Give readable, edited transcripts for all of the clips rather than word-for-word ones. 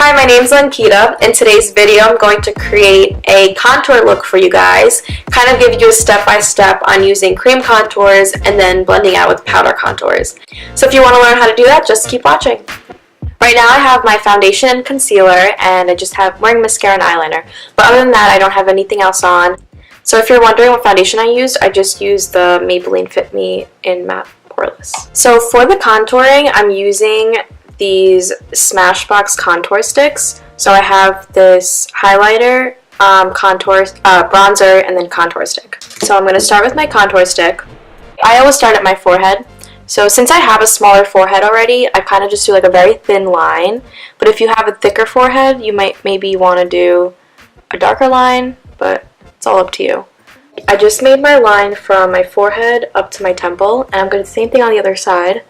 Hi, my name's Ankita. In today's video, I'm going to create a contour look for you guys, kind of give you a step-by-step on using cream contours and then blending out with powder contours. So if you want to learn how to do that, just keep watching. Right now I have my foundation and concealer, and I just have wearing mascara and eyeliner. But other than that, I don't have anything else on. So if you're wondering what foundation I used, I just used the Maybelline Fit Me in Matte Poreless. So for the contouring, I'm using these Smashbox contour sticks. So I have this highlighter, bronzer, and then contour stick. So I'm going to start with my contour stick. I always start at my forehead. So since I have a smaller forehead already, I kind of just do like a very thin line. But if you have a thicker forehead, you might maybe want to do a darker line, but it's all up to you. I just made my line from my forehead up to my temple, and I'm going to do the same thing on the other side.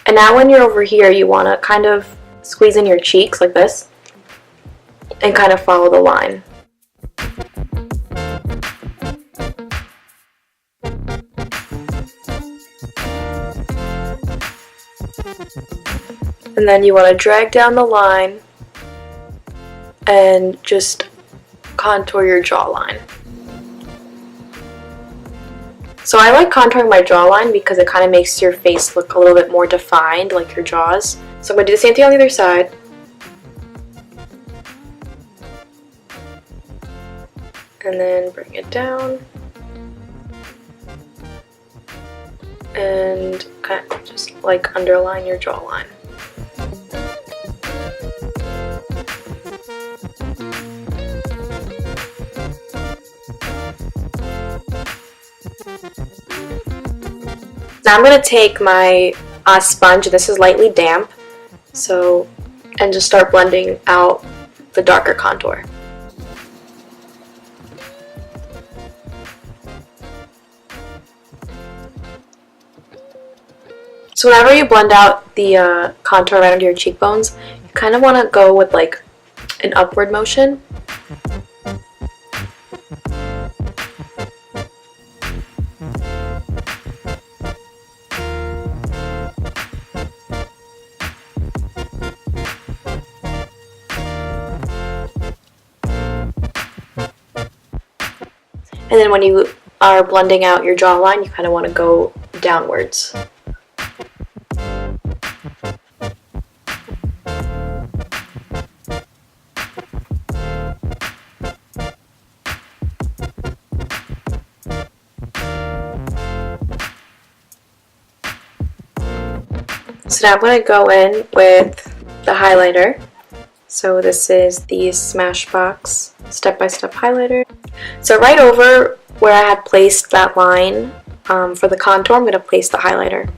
And now when you're over here, you want to kind of squeeze in your cheeks like this and kind of follow the line. And then you want to drag down the line and just contour your jawline. So I like contouring my jawline because it kind of makes your face look a little bit more defined, like your jaws. So I'm going to do the same thing on the other side. And then bring it down. And kind of just like underline your jawline. Now I'm going to take my sponge, this is lightly damp, and just start blending out the darker contour. So whenever you blend out the contour right under your cheekbones, you kind of want to go with like an upward motion. And then when you are blending out your jawline, you kind of want to go downwards. So now I'm going to go in with the highlighter. So this is the Smashbox step-by-step highlighter. So right over where I had placed that line for the contour, I'm going to place the highlighter.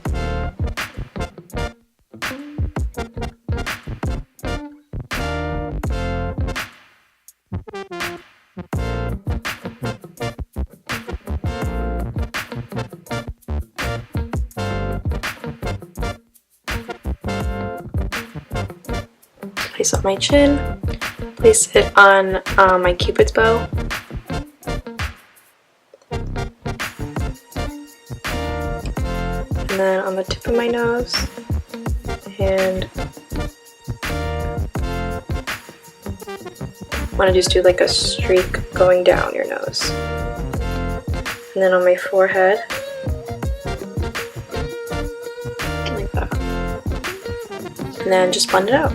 Place up my chin, place it on my cupid's bow. And then on the tip of my nose, and I want to just do like a streak going down your nose. And then on my forehead, like that. And then just blend it out.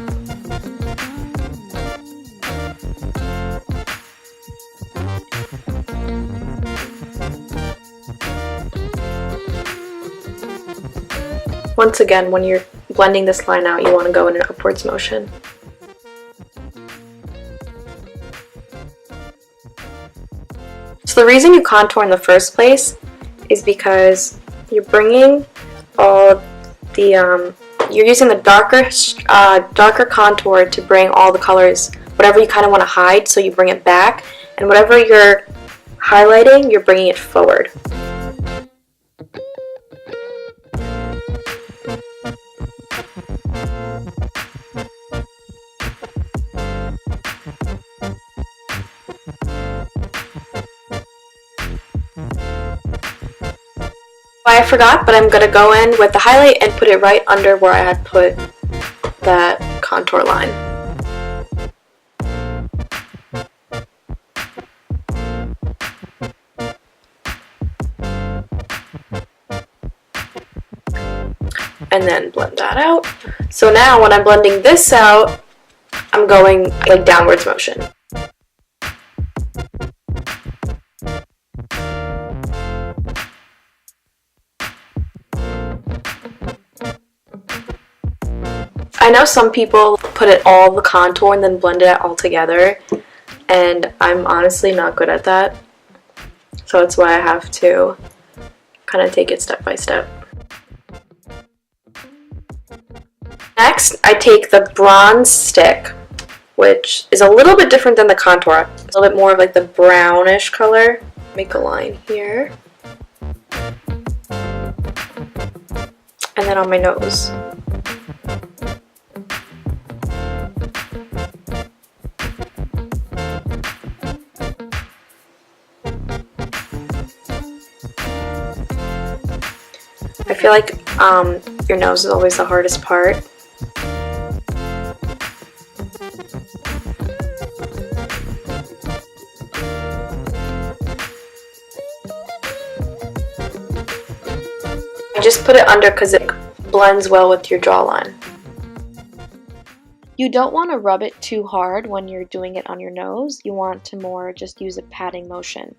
Once again, when you're blending this line out, you want to go in an upwards motion. So the reason you contour in the first place is because you're bringing all the, you're using the darker contour to bring all the colors, whatever you kind of want to hide, so you bring it back, and whatever you're highlighting, you're bringing it forward. I forgot, but I'm going to go in with the highlight and put it right under where I had put that contour line. And then blend that out. So now when I'm blending this out, I'm going like downwards motion. I know some people put it all the contour and then blend it all together, and I'm honestly not good at that. So that's why I have to kind of take it step by step. Next, I take the bronze stick, which is a little bit different than the contour. It's a little bit more of like the brownish color. Make a line here. And then on my nose. I feel like your nose is always the hardest part. I just put it under because it blends well with your jawline. You don't want to rub it too hard when you're doing it on your nose. You want to more just use a patting motion.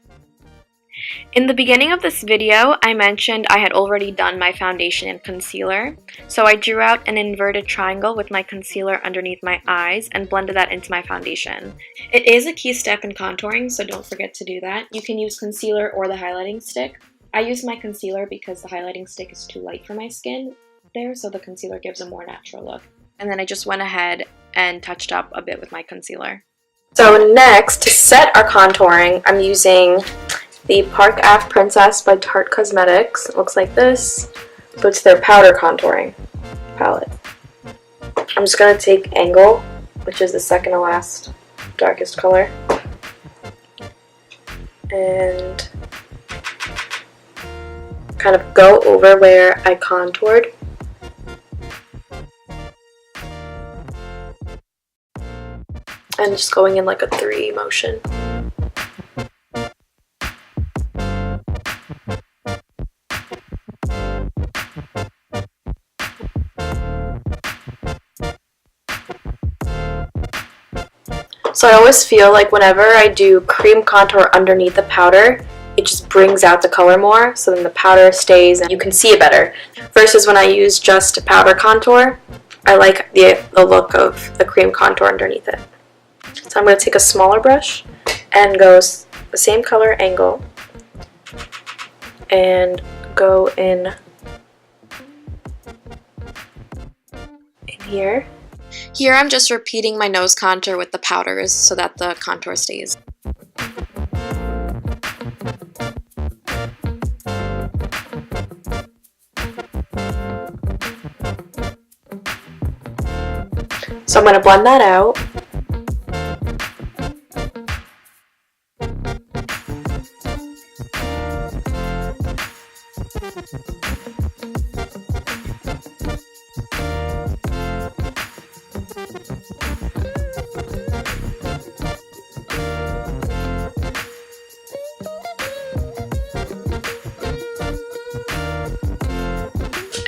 In the beginning of this video, I mentioned I had already done my foundation and concealer, so I drew out an inverted triangle with my concealer underneath my eyes and blended that into my foundation. It is a key step in contouring, so don't forget to do that. You can use concealer or the highlighting stick. I use my concealer because the highlighting stick is too light for my skin there, so the concealer gives a more natural look. And then I just went ahead and touched up a bit with my concealer. So next, to set our contouring, I'm using the Parkave Princess by Tarte Cosmetics. It looks like this. So it's their powder contouring palette. I'm just going to take Angle, which is the second to last darkest color, and kind of go over where I contoured. And just going in like a 3 motion. So I always feel like whenever I do cream contour underneath the powder, it just brings out the color more, so then the powder stays and you can see it better. Versus when I use just powder contour, I like the look of the cream contour underneath it. So I'm going to take a smaller brush and go the same color Angle and go in here. Here I'm just repeating my nose contour with the powders so that the contour stays. So I'm going to blend that out.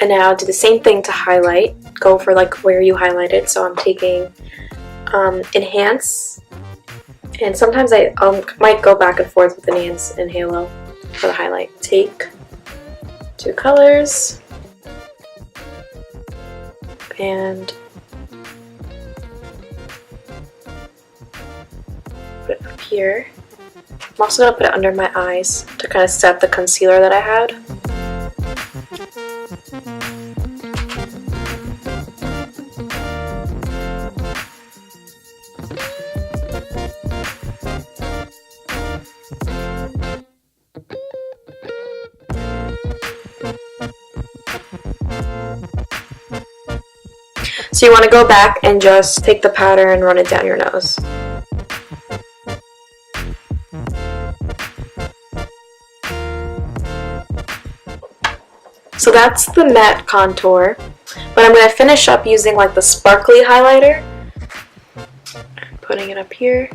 And now do the same thing to highlight. Go for like where you highlighted. So I'm taking Enhance, and sometimes I might go back and forth with Enhance and Halo for the highlight. Take 2 colors and put it up here. I'm also going to put it under my eyes to kind of set the concealer that I had. So you want to go back and just take the powder and run it down your nose. So that's the matte contour, but I'm going to finish up using like the sparkly highlighter. Putting it up here.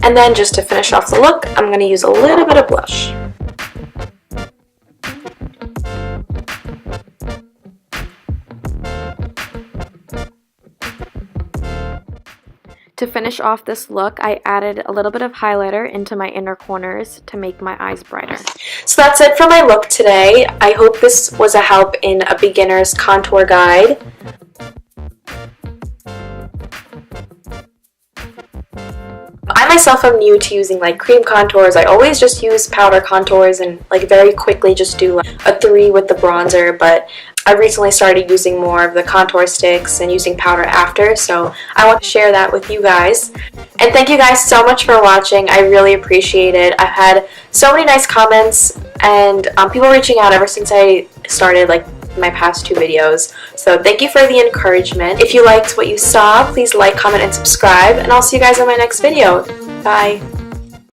And then just to finish off the look, I'm going to use a little bit of blush. To finish off this look, I added a little bit of highlighter into my inner corners to make my eyes brighter. So that's it for my look today. I hope this was a help in a beginner's contour guide. I myself am new to using like cream contours. I always just use powder contours and like very quickly just do like a 3 with the bronzer, but I recently started using more of the contour sticks and using powder after, so I want to share that with you guys. And thank you guys so much for watching. I really appreciate it. I've had so many nice comments and people reaching out ever since I started like my past 2 videos. So thank you for the encouragement. If you liked what you saw, please like, comment, and subscribe, and I'll see you guys in my next video. Bye!